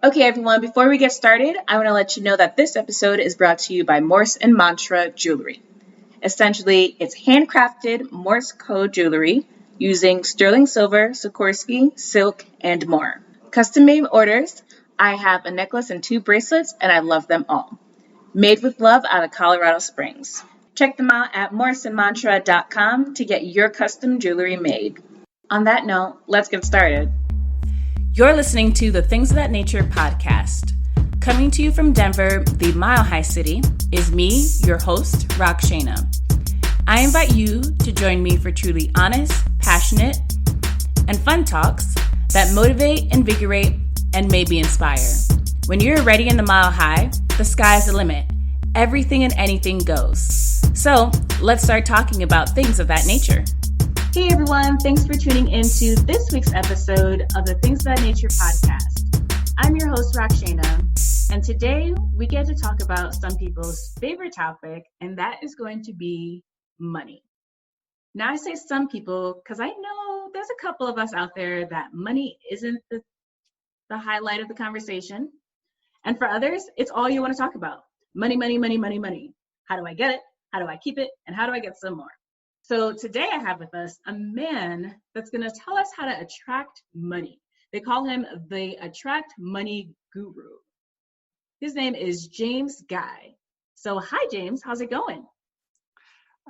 Okay, everyone, before we get started, I want to let you know that this episode is brought to you by Morse and Mantra Jewelry. Essentially, it's handcrafted Morse code jewelry using sterling silver, Sikorsky, silk, and more. Custom made orders. I have a necklace and two bracelets, and I love them all. Made with love out of Colorado Springs. Check them out at morseandmantra.com to get your custom jewelry made. On that note, let's get started. You're listening to the Things of That Nature podcast. Coming to you from Denver, the Mile High City, is me, your host, Rockshana. I invite you to join me for truly honest, passionate, and fun talks that motivate, invigorate, and maybe inspire. When you're ready in the Mile High, the sky's the limit. Everything and anything goes. So let's start talking about things of that nature. Hey everyone, thanks for tuning into this week's episode of the Things of That Nature podcast. I'm your host, Rockshana, and today we get to talk about some people's favorite topic, and that is going to be money. Now I say some people because I know there's a couple of us out there that money isn't the highlight of the conversation. And for others, it's all you want to talk about. Money, money, money, money, money. How do I get it? How do I keep it? And how do I get some more? So today I have with us a man that's going to tell us how to attract money. They call him the Attract Money Guru. His name is James Guy. So hi, James. How's it going?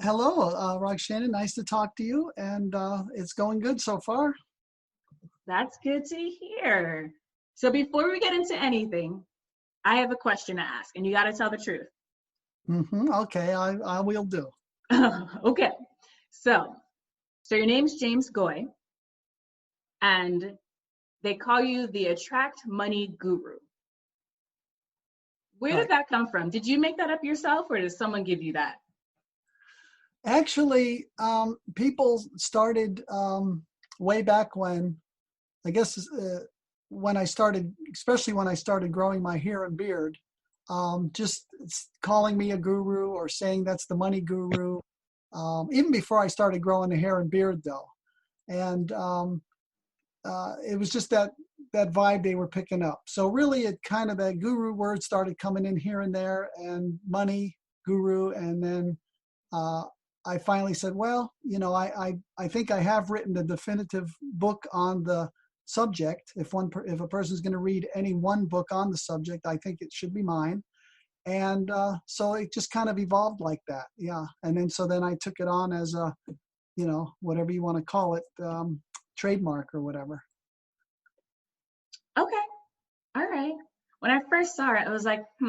Hello, Rockshana. Nice to talk to you, and it's going good so far. That's good to hear. So before we get into anything, I have a question to ask, and you got to tell the truth. Okay, I will do. Okay. So your name's James Goy, and they call you the Attract Money Guru. Where did that come from? Did you make that up yourself, or did someone give you that? Actually, people started way back when, I guess, when I started, especially when I started growing my hair and beard, just calling me a guru or saying that's the money guru. Even before I started growing the hair and beard, though. And it was just that vibe they were picking up. So really, it kind of, that guru word started coming in here and there, and money, guru. And then I finally said, well, you know, I think I have written the definitive book on the subject. If a person's going to read any one book on the subject, I think it should be mine. And so it just kind of evolved like that. Yeah. And then I took it on as a, you know, whatever you want to call it, trademark or whatever. Okay. All right. When I first saw it, I was like, I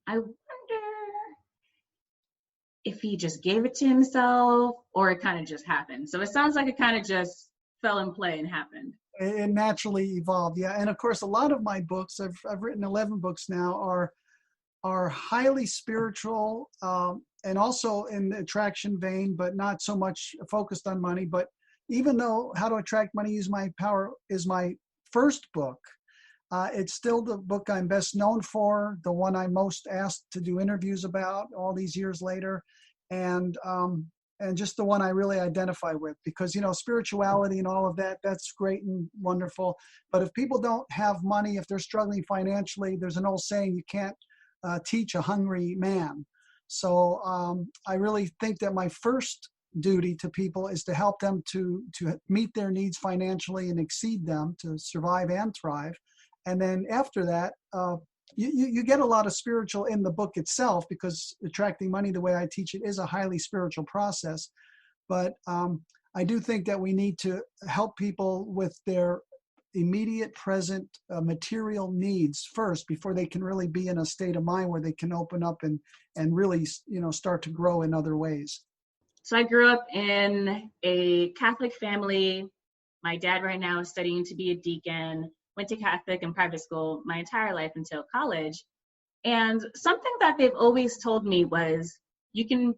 wonder if he just gave it to himself or it kind of just happened. So it sounds like it kind of just fell in play and happened. It naturally evolved. Yeah. And of course, a lot of my books, I've written 11 books now, are highly spiritual, and also in the attraction vein, but not so much focused on money. But even though How to Attract Money, Use My Power is my first book, it's still the book I'm best known for, the one I'm most asked to do interviews about all these years later, and just the one I really identify with, because, you know, spirituality and all of that, that's great and wonderful. But if people don't have money, if they're struggling financially, there's an old saying, you can't teach a hungry man. So I really think that my first duty to people is to help them to meet their needs financially and exceed them, to survive and thrive. And then after that, you get a lot of spiritual in the book itself, because attracting money, the way I teach it, is a highly spiritual process. But I do think that we need to help people with their immediate present material needs first, before they can really be in a state of mind where they can open up and really, you know, start to grow in other ways. So I grew up in a Catholic family. My dad right now is studying to be a deacon, went to Catholic and private school my entire life until college. And something that they've always told me was, you can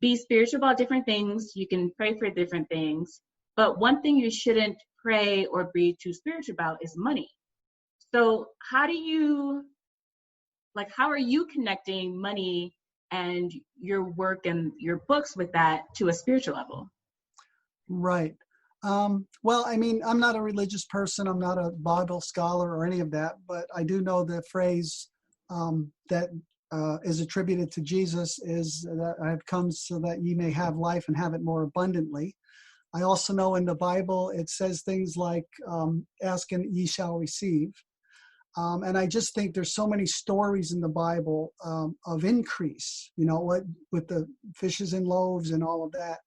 be spiritual about different things, you can pray for different things, but one thing you shouldn't pray or be too spiritual about is money. So how are you connecting money and your work and your books with that to a spiritual level? Right. Well, I mean, I'm not a religious person. I'm not a Bible scholar or any of that, but I do know the phrase that is attributed to Jesus is that I have come so that ye may have life and have it more abundantly. I also know in the Bible it says things like, ask and ye shall receive. And I just think there's so many stories in the Bible of increase, what with the fishes and loaves and all of that.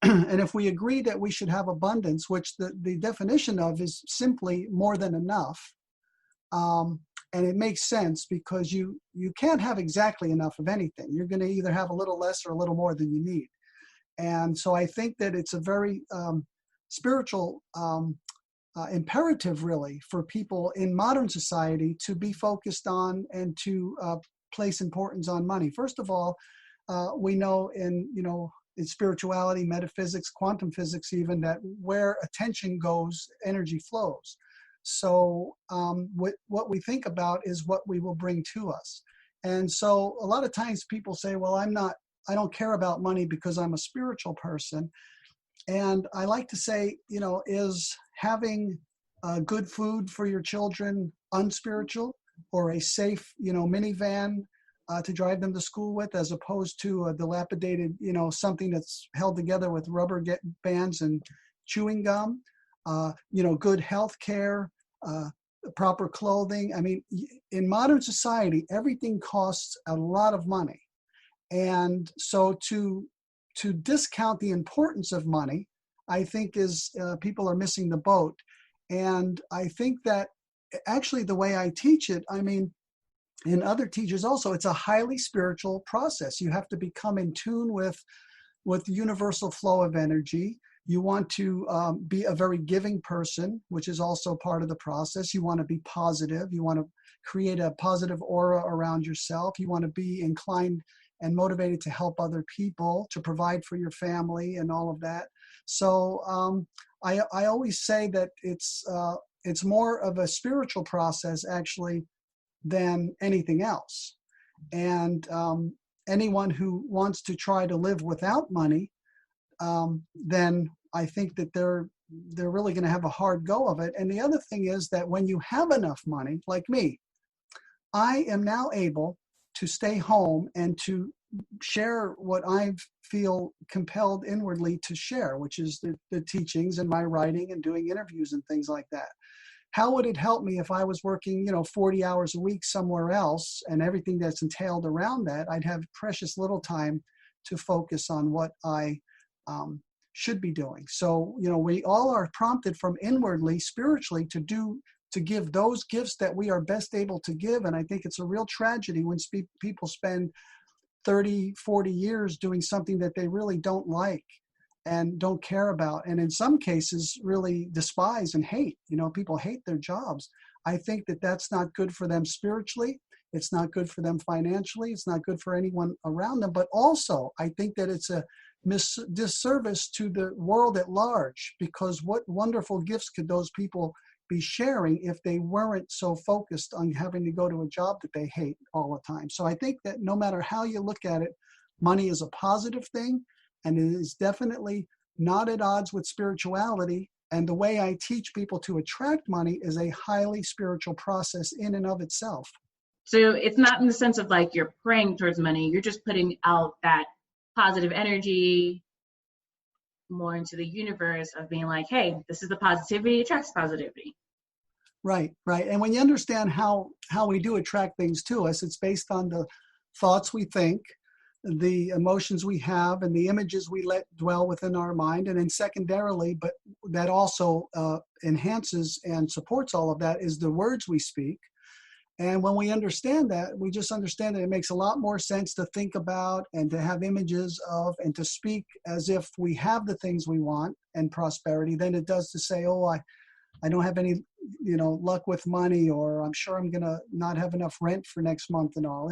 And if we agree that we should have abundance, which the definition of is simply more than enough, and it makes sense because you can't have exactly enough of anything. You're going to either have a little less or a little more than you need. And so I think that it's a very spiritual imperative, really, for people in modern society to be focused on and to place importance on money. First of all, we know in spirituality, metaphysics, quantum physics, even, that where attention goes, energy flows. So what we think about is what we will bring to us. And so a lot of times people say, well, I don't care about money because I'm a spiritual person. And I like to say, is having good food for your children unspiritual, or a safe, minivan to drive them to school with, as opposed to a dilapidated, something that's held together with rubber bands and chewing gum, good health care, proper clothing. I mean, in modern society, everything costs a lot of money. And so to discount the importance of money, I think is people are missing the boat. And I think that actually the way I teach it, I mean, and other teachers also, it's a highly spiritual process. You have to become in tune with the universal flow of energy. You want to be a very giving person, which is also part of the process. You want to be positive. You want to create a positive aura around yourself. You want to be inclined and motivated to help other people, to provide for your family and all of that. So I always say that it's more of a spiritual process, actually, than anything else. And anyone who wants to try to live without money, then I think that they're really going to have a hard go of it. And the other thing is that when you have enough money, like me, I am now able to stay home and to share what I feel compelled inwardly to share, which is the teachings and my writing and doing interviews and things like that. How would it help me if I was working, 40 hours a week somewhere else, and everything that's entailed around that? I'd have precious little time to focus on what I should be doing. So, we all are prompted from inwardly, spiritually, to give those gifts that we are best able to give. And I think it's a real tragedy when people spend 30, 40 years doing something that they really don't like and don't care about, and in some cases really despise and hate. People hate their jobs. I think that that's not good for them spiritually. It's not good for them financially. It's not good for anyone around them. But also, I think that it's a disservice to the world at large, because what wonderful gifts could those people be sharing if they weren't so focused on having to go to a job that they hate all the time? So I think that no matter how you look at it, money is a positive thing. And it is definitely not at odds with spirituality. And the way I teach people to attract money is a highly spiritual process in and of itself. So it's not in the sense of like you're praying towards money. You're just putting out that positive energy more into the universe of being like, hey, this is the positivity, attracts positivity. Right. And when you understand how we do attract things to us, it's based on the thoughts we think, the emotions we have, and the images we let dwell within our mind. And then secondarily, but that also enhances and supports all of that, is the words we speak. And when we understand that, we just understand that it makes a lot more sense to think about and to have images of and to speak as if we have the things we want and prosperity than it does to say, oh, I don't have any, luck with money, or I'm sure I'm going to not have enough rent for next month and all.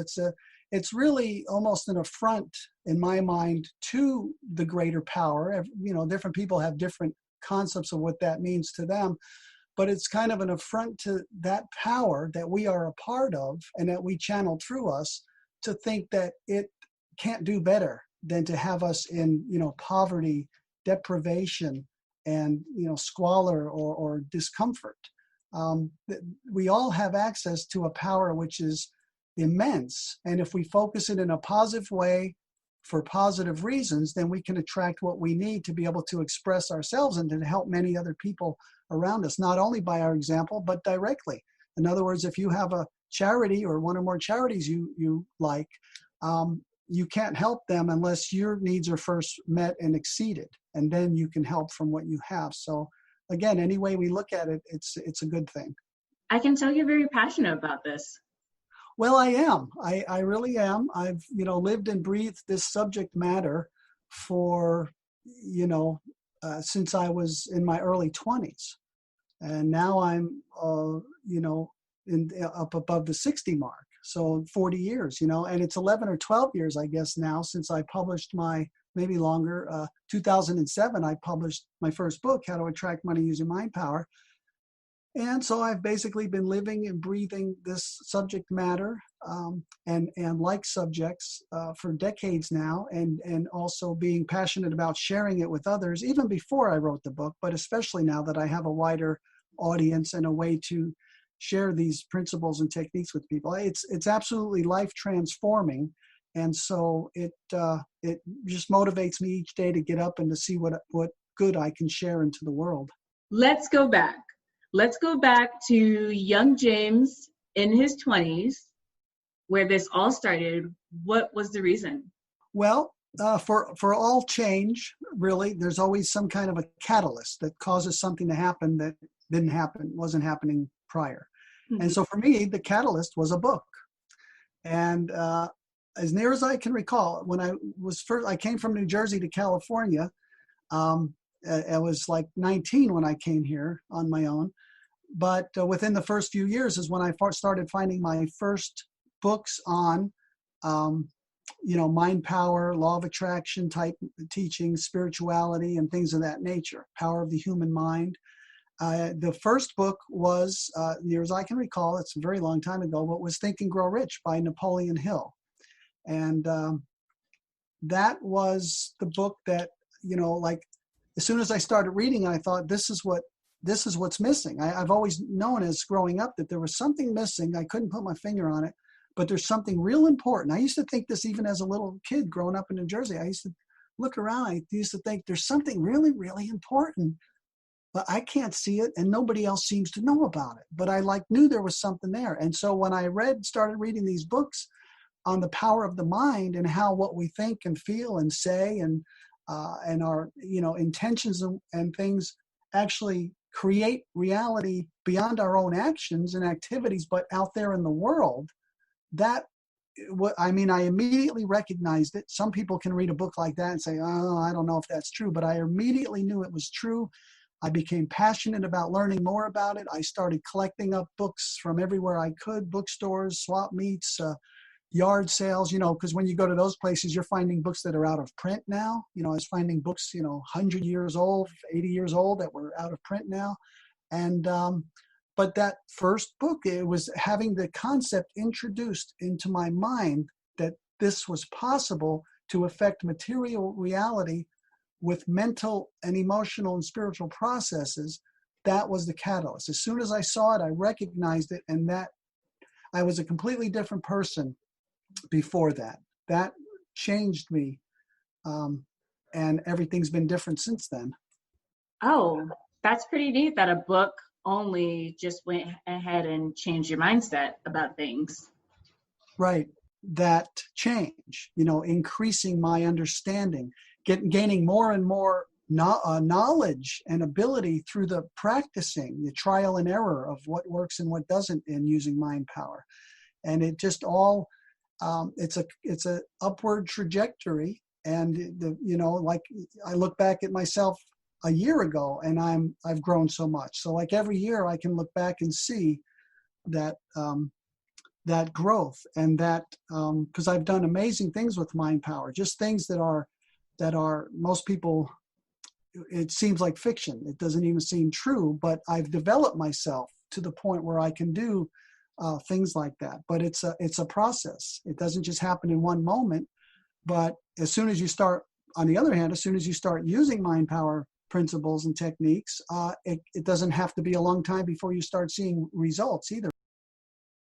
It's really almost an affront in my mind to the greater power. Different people have different concepts of what that means to them, but it's kind of an affront to that power that we are a part of and that we channel through us, to think that it can't do better than to have us in, poverty, deprivation, and squalor or discomfort. We all have access to a power which is immense, and if we focus it in a positive way for positive reasons, then we can attract what we need to be able to express ourselves and to help many other people around us, not only by our example, but directly. In other words, if you have a charity or one or more charities you like, you can't help them unless your needs are first met and exceeded, and then you can help from what you have. So again, any way we look at it, it's a good thing. I can tell you're very passionate about this. Well, I am. I really am. I've lived and breathed this subject matter for since I was in my early 20s, and now I'm up above the 60 mark. So 40 years, and it's 11 or 12 years, I guess, now since I published maybe longer. 2007, I published my first book, How to Attract Money Using Mind Power. And so I've basically been living and breathing this subject matter and like subjects for decades now, and also being passionate about sharing it with others, even before I wrote the book, but especially now that I have a wider audience and a way to share these principles and techniques with people. It's absolutely life transforming. And so it just motivates me each day to get up and to see what good I can share into the world. Let's go back. Let's go back to young James in his 20s, where this all started. What was the reason? Well, for all change, really, there's always some kind of a catalyst that causes something to happen that wasn't happening prior. Mm-hmm. And so for me, the catalyst was a book. And as near as I can recall, when I came from New Jersey to California. I was like 19 when I came here on my own. But within the first few years is when I started finding my first books on, mind power, law of attraction type teaching, spirituality, and things of that nature, power of the human mind. The first book was, near as I can recall, it's a very long time ago, but was Think and Grow Rich by Napoleon Hill. And that was the book that, as soon as I started reading, I thought, this is what's missing. I've always known as growing up that there was something missing. I couldn't put my finger on it, but there's something real important. I used to think this even as a little kid growing up in New Jersey. I used to look around. I used to think there's something really, really important, but I can't see it and nobody else seems to know about it. But I knew there was something there. And so when I started reading these books on the power of the mind and how what we think and feel and say and our intentions and things actually create reality beyond our own actions and activities, but out there in the world, I immediately recognized it. Some people can read a book like that and say, oh, I don't know if that's true, but I immediately knew it was true. I became passionate about learning more about it. I started collecting up books from everywhere I could, bookstores, swap meets, yard sales, because when you go to those places, you're finding books that are out of print now. I was finding books, 100 years old, 80 years old that were out of print now. And, but that first book, it was having the concept introduced into my mind that this was possible to affect material reality with mental and emotional and spiritual processes. That was the catalyst. As soon as I saw it, I recognized it, and that I was a completely different person before that. That changed me, and everything's been different since then. Oh, that's pretty neat that a book only just went ahead and changed your mindset about things. Right. That change, increasing my understanding, gaining more and more knowledge and ability through the practicing, the trial and error of what works and what doesn't in using mind power. And it just all, it's a upward trajectory. And I look back at myself a year ago and I've grown so much. So like every year I can look back and see that, that growth and that, because I've done amazing things with mind power, just things that are most people, it seems like fiction. It doesn't even seem true, but I've developed myself to the point where I can do things like that. But it's a process. It doesn't just happen in one moment. But as soon as you start, on the other hand, as soon as you start using mind power principles and techniques, it doesn't have to be a long time before you start seeing results either.